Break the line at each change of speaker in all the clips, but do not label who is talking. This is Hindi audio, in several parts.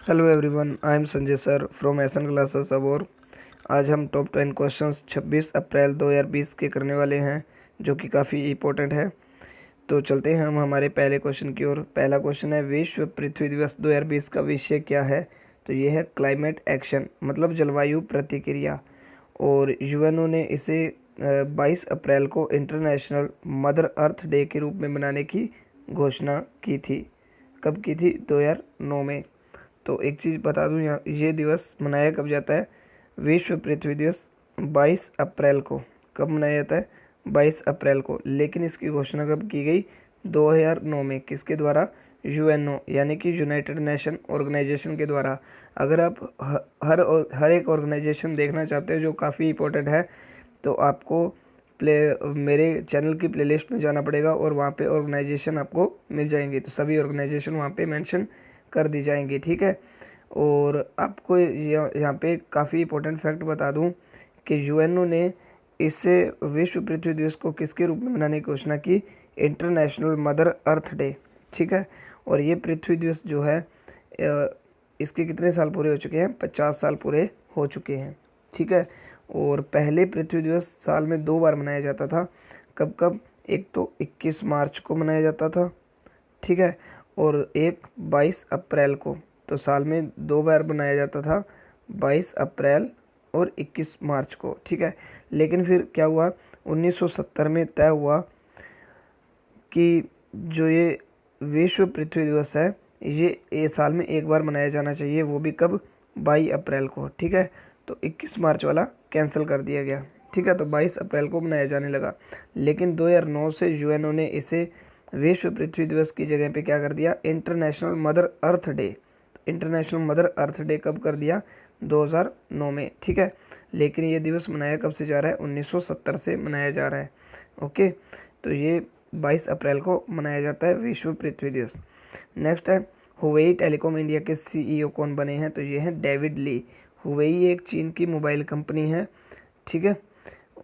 Hello everyone, I am Sanjay sir from एसन क्लासेस अबोर। आज हम टॉप 10 क्वेश्चंस 26 अप्रैल 2020 के करने वाले हैं, जो कि काफ़ी इम्पोर्टेंट है। तो चलते हैं हम हमारे पहले क्वेश्चन की ओर। पहला क्वेश्चन है, विश्व पृथ्वी दिवस 2020 का विषय क्या है? तो ये है क्लाइमेट एक्शन, मतलब जलवायु प्रतिक्रिया। और यूएनओ ने इसे 22 अप्रैल को इंटरनेशनल मदर अर्थ डे के रूप में मनाने की घोषणा की थी। कब की थी? 2009 में। तो एक चीज़ बता दूं, यहाँ ये दिवस मनाया कब जाता है? विश्व पृथ्वी दिवस 22 अप्रैल को। कब मनाया जाता है? 22 अप्रैल को। लेकिन इसकी घोषणा कब की गई? 2009 में। किसके द्वारा? यूएनओ, यानी कि यूनाइटेड नेशन ऑर्गेनाइजेशन के द्वारा। अगर आप हर एक ऑर्गेनाइजेशन देखना चाहते हो जो काफ़ी इंपॉर्टेंट है, तो आपको मेरे चैनल की प्लेलिस्ट में जाना पड़ेगा और वहाँ पे ऑर्गेनाइजेशन आपको मिल जाएंगी। तो सभी ऑर्गेनाइजेशन वहाँ पे मेंशन कर दी जाएंगी, ठीक है। और आपको यहाँ पे काफ़ी इंपॉर्टेंट फैक्ट बता दूँ कि यूएनओ ने इसे विश्व पृथ्वी दिवस को किसके रूप में मनाने की घोषणा की? इंटरनेशनल मदर अर्थ डे, ठीक है। और ये पृथ्वी दिवस जो है, इसके कितने साल पूरे हो चुके हैं? 50 साल पूरे हो चुके हैं, ठीक है। और पहले पृथ्वी दिवस साल में 2 बार मनाया जाता था। कब कब? एक तो 21 मार्च को मनाया जाता था, ठीक है, और एक 22 अप्रैल को। तो साल में 2 बार मनाया जाता था, 22 अप्रैल और 21 मार्च को, ठीक है। लेकिन फिर क्या हुआ? 1970 में तय हुआ कि जो ये विश्व पृथ्वी दिवस है, ये साल में एक बार मनाया जाना चाहिए, वो भी कब? 22 अप्रैल को, ठीक है। तो 21 मार्च वाला कैंसिल कर दिया गया, ठीक है। तो 22 अप्रैल को मनाया जाने लगा। लेकिन 2009 से यूएनओ ने इसे विश्व पृथ्वी दिवस की जगह पे क्या कर दिया? International mother earth day. International mother earth day कब कर दिया? 2009 में, ठीक है। लेकिन ये दिवस मनाया कब से जा रहा है? 1970 से मनाया जा रहा है, ओके। तो ये 22 अप्रैल को मनाया जाता है विश्व पृथ्वी दिवस। नेक्स्ट है, हुवेई टेलीकॉम इंडिया के सीईओ कौन बने हैं? तो ये हैं डेविड ली। हुवेई एक चीन की मोबाइल कंपनी है, ठीक है,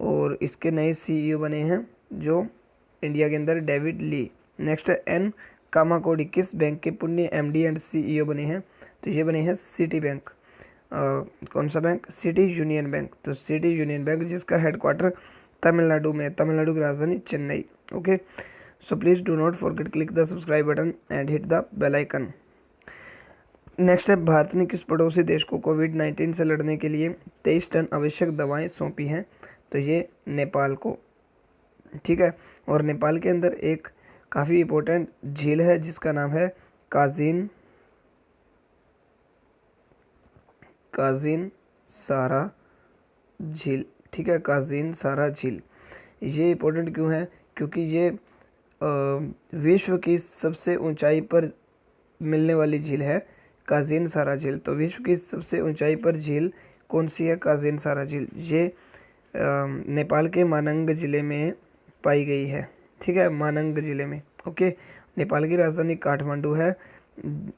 और इसके नए सीईओ बने हैं जो इंडिया के अंदर डेविड ली। नेक्स्ट है, एन कामाकोडी किस बैंक के पुण्य एमडी एंड सीईओ बने हैं? तो ये बने हैं सिटी बैंक। कौन सा बैंक? City union bank. तो सिटी यूनियन बैंक, जिसका हेडक्वार्टर तमिलनाडु में, तमिलनाडु की राजधानी Chennai, okay. So please do not forget click the subscribe button and hit the bell icon. Next है, भारत ने किस पड़ोसी देश को कोविड-19 से लड़ने के लिए 23 टन आवश्यक दवाएं सौंपी हैं? तो ये नेपाल को, ठीक है। और नेपाल के अंदर एक काफ़ी इम्पोर्टेंट झील है जिसका नाम है काजिन सारा झील, ठीक है, काजिन सारा झील। ये इम्पोर्टेंट क्यों है? क्योंकि ये विश्व की सबसे ऊंचाई पर मिलने वाली झील है, काजिन सारा झील। तो विश्व की सबसे ऊंचाई पर झील कौन सी है? काजिन सारा झील। ये नेपाल के मानंग ज़िले में पाई गई है, ठीक है, मानंग ज़िले में, ओके। नेपाल की राजधानी काठमांडू है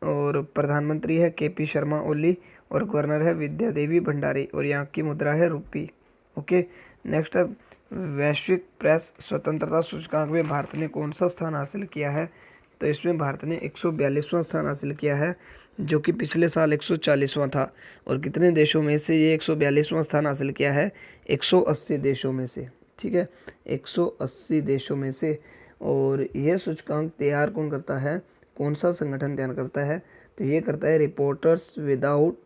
और प्रधानमंत्री है केपी शर्मा ओली और गवर्नर है विद्या देवी भंडारी और यहाँ की मुद्रा है रुपी, ओके। नेक्स्ट है, वैश्विक प्रेस स्वतंत्रता सूचकांक में भारत ने कौन सा स्थान हासिल किया है? तो इसमें भारत ने 142वां स्थान हासिल किया है, जो कि पिछले साल 140वां था। और कितने देशों में से ये 142वां स्थान हासिल किया है? 180 देशों में से, ठीक है, 180 देशों में से। और ये सूचकांक तैयार कौन करता है? कौन सा संगठन तैयार करता है? तो ये करता है रिपोर्टर्स विदाउट,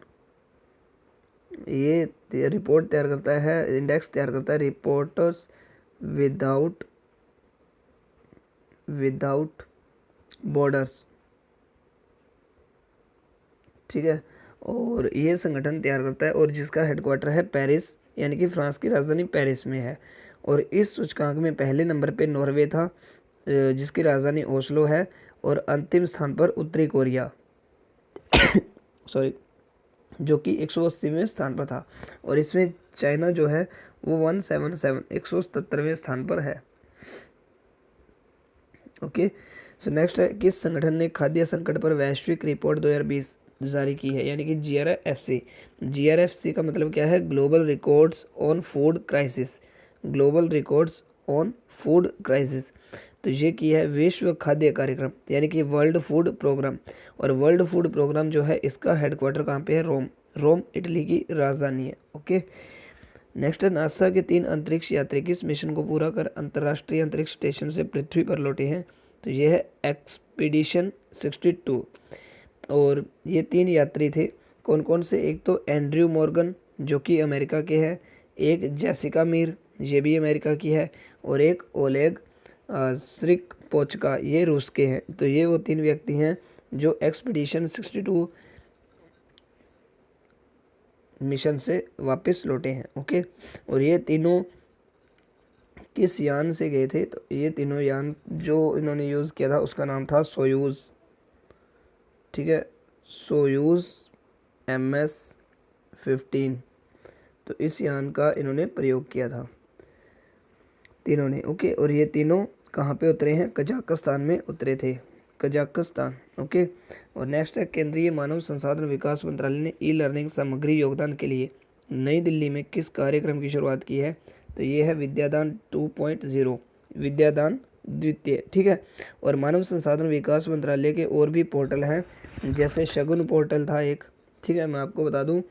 ये रिपोर्ट तैयार करता है, इंडेक्स तैयार करता है रिपोर्टर्स विदाउट बॉर्डर्स, ठीक है। और ये संगठन तैयार करता है और जिसका हेडक्वार्टर है पेरिस, यानी कि फ्रांस की राजधानी पेरिस में है। और इस सूचकांक में पहले नंबर पे नॉर्वे था, जिसकी राजधानी ओस्लो है, और अंतिम स्थान पर उत्तरी कोरिया सॉरी, जो कि 180वें स्थान पर था। और इसमें चाइना जो है वो 177वें स्थान पर है, ओके। सो नेक्स्ट है, किस संगठन ने खाद्य संकट पर वैश्विक रिपोर्ट 2020 जारी की है? यानी कि जीआरएफसी। जीआरएफसी का मतलब क्या है? Global records on food crisis. Global records on food crisis. तो ये की है विश्व खाद्य कार्यक्रम यानी कि वर्ल्ड फूड प्रोग्राम। और वर्ल्ड फूड प्रोग्राम जो है इसका हेडक्वार्टर कहाँ पे है? रोम। रोम इटली की राजधानी है। ओके, नेक्स्ट है नासा के 3 अंतरिक्ष यात्री किस मिशन को पूरा कर अंतर्राष्ट्रीय अंतरिक्ष स्टेशन से पृथ्वी पर लौटे हैं? तो ये है एक्सपीडिशन 62। और ये 3 यात्री थे, कौन कौन से? एक तो एंड्रयू मॉर्गन जो कि अमेरिका के हैं, एक जेसिका मीर ये भी अमेरिका की है, और एक ओलेग स्रिकपोचका ये रूस के हैं। तो ये वो 3 व्यक्ति हैं जो एक्सपीडिशन 62 मिशन से वापस लौटे हैं। ओके, और ये तीनों किस यान से गए थे? तो ये तीनों यान जो इन्होंने यूज़ किया था उसका नाम था सोयूज़। ठीक है, सोयूज़ MS-15। तो इस यान का इन्होंने प्रयोग किया था तीनों ने। ओके, और ये तीनों कहाँ पे उतरे हैं? कजाकिस्तान में उतरे थे, कजाकिस्तान। ओके, और नेक्स्ट है केंद्रीय मानव संसाधन विकास मंत्रालय ने ई लर्निंग सामग्री योगदान के लिए नई दिल्ली में किस कार्यक्रम की शुरुआत की है? तो ये है विद्यादान 2.0, विद्यादान द्वितीय। ठीक है, और मानव संसाधन विकास मंत्रालय के और भी पोर्टल हैं, जैसे शगुन पोर्टल था एक। ठीक है, मैं आपको बता दूं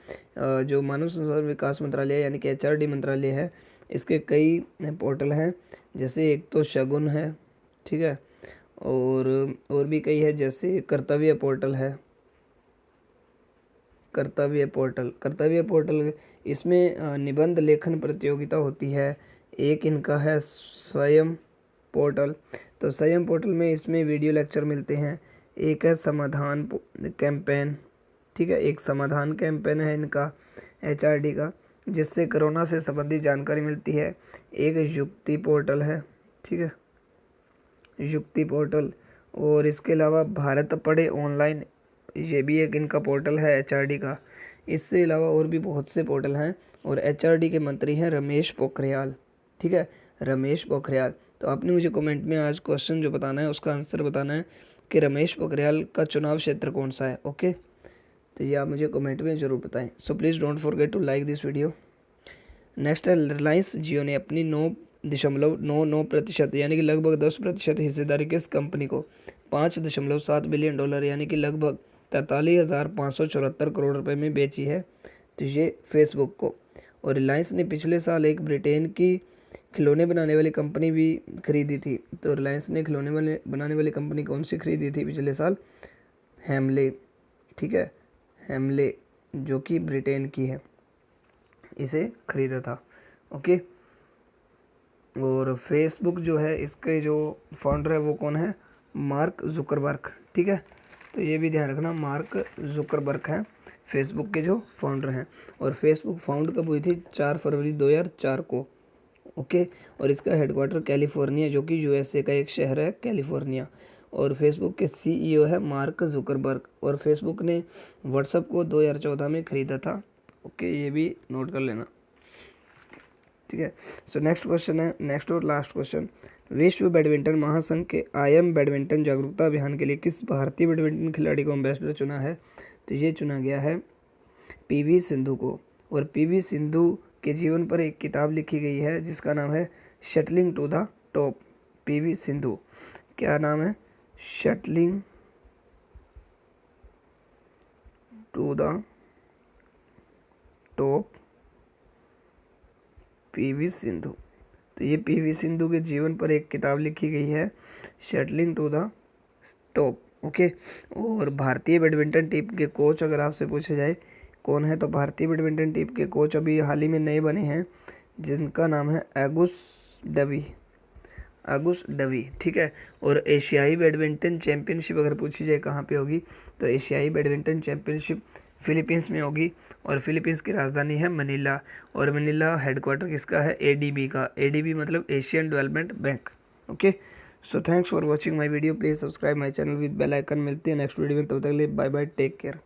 जो मानव संसाधन विकास मंत्रालय यानी कि HRD मंत्रालय है, इसके कई पोर्टल हैं, जैसे एक तो शगुन है। ठीक है, और भी कई है, जैसे कर्तव्य पोर्टल है, कर्तव्य पोर्टल इसमें निबंध लेखन प्रतियोगिता होती है। एक इनका है स्वयं पोर्टल, तो स्वयं पोर्टल में इसमें वीडियो लेक्चर मिलते हैं। एक है समाधान कैंपेन। ठीक है, एक समाधान कैंपेन है इनका HRD का, जिससे कोरोना से संबंधित जानकारी मिलती है। एक युक्ति पोर्टल है। ठीक है, युक्ति पोर्टल, और इसके अलावा भारत पढ़े ऑनलाइन ये भी एक इनका पोर्टल है HRD का। इससे अलावा और भी बहुत से पोर्टल हैं, और HRD के मंत्री हैं रमेश पोखरियाल। ठीक है, रमेश पोखरियाल। तो आपने मुझे कमेंट में आज क्वेश्चन जो बताना है उसका आंसर बताना है कि रमेश पोखरियाल का चुनाव क्षेत्र कौन सा है। ओके, तो ये आप मुझे कमेंट में ज़रूर बताएं। So please don't forget to like this video. Next है रिलायंस जियो ने अपनी 9.99% यानी कि लगभग 10% हिस्सेदारी किस कंपनी को $5.7 बिलियन यानी कि लगभग 43,574 करोड़ रुपए में बेची है? तो ये फेसबुक को। और रिलायंस ने पिछले साल एक ब्रिटेन की खिलौने बनाने वाली कंपनी भी खरीदी थी। तो रिलायंस ने खिलौने बनाने वाली कंपनी कौन सी खरीदी थी पिछले साल? हेमले। ठीक है, हेमले जो कि ब्रिटेन की है, इसे खरीदा था। ओके, और फेसबुक जो है इसके जो फाउंडर है वो कौन है? Mark Zuckerberg. ठीक है, तो ये भी ध्यान रखना, मार्क जुकरबर्ग हैं फेसबुक के जो फाउंडर हैं। और फेसबुक फाउंड कब हुई थी? 4 फरवरी 2004 को। ओके, और इसका हेडक्वार्टर कैलिफोर्निया जो कि USA का एक शहर है कैलिफोर्निया। और फेसबुक के CEO है मार्क जुकरबर्ग। और फेसबुक ने व्हाट्सएप को 2014 में खरीदा था। ओके, ये भी नोट कर लेना। ठीक है, सो नेक्स्ट क्वेश्चन है, नेक्स्ट और लास्ट क्वेश्चन। विश्व बैडमिंटन महासंघ के IM बैडमिंटन जागरूकता अभियान के लिए किस भारतीय बैडमिंटन खिलाड़ी को एम्बेसडर चुना है? तो ये चुना गया है PV सिंधु को। और PV सिंधु के जीवन पर एक किताब लिखी गई है जिसका नाम है shuttling to the top. PV Sindhu, क्या नाम है? Shuttling to the top, PV Sindhu. तो ये PV सिंधु के जीवन पर एक किताब लिखी गई है shuttling to the top. Okay, और भारतीय बैडमिंटन टीम के कोच अगर आपसे पूछा जाए कौन है, तो भारतीय बैडमिंटन टीम के कोच अभी हाल ही में नए बने हैं जिनका नाम है एगुस डवी। ठीक है, और एशियाई बैडमिंटन चैंपियनशिप अगर पूछी जाए कहाँ पे होगी, तो एशियाई बैडमिंटन चैंपियनशिप फिलीपींस में होगी। और फिलीपींस की राजधानी है मनीला। और मनीला हेडक्वार्टर किसका है? ADB का। ADB मतलब Asian development bank. Okay, so thanks for watching my video. Please subscribe my channel with bell icon. मिलते हैं नेक्स्ट वीडियो में, तब तक के लिए बाय बाय, टेक केयर।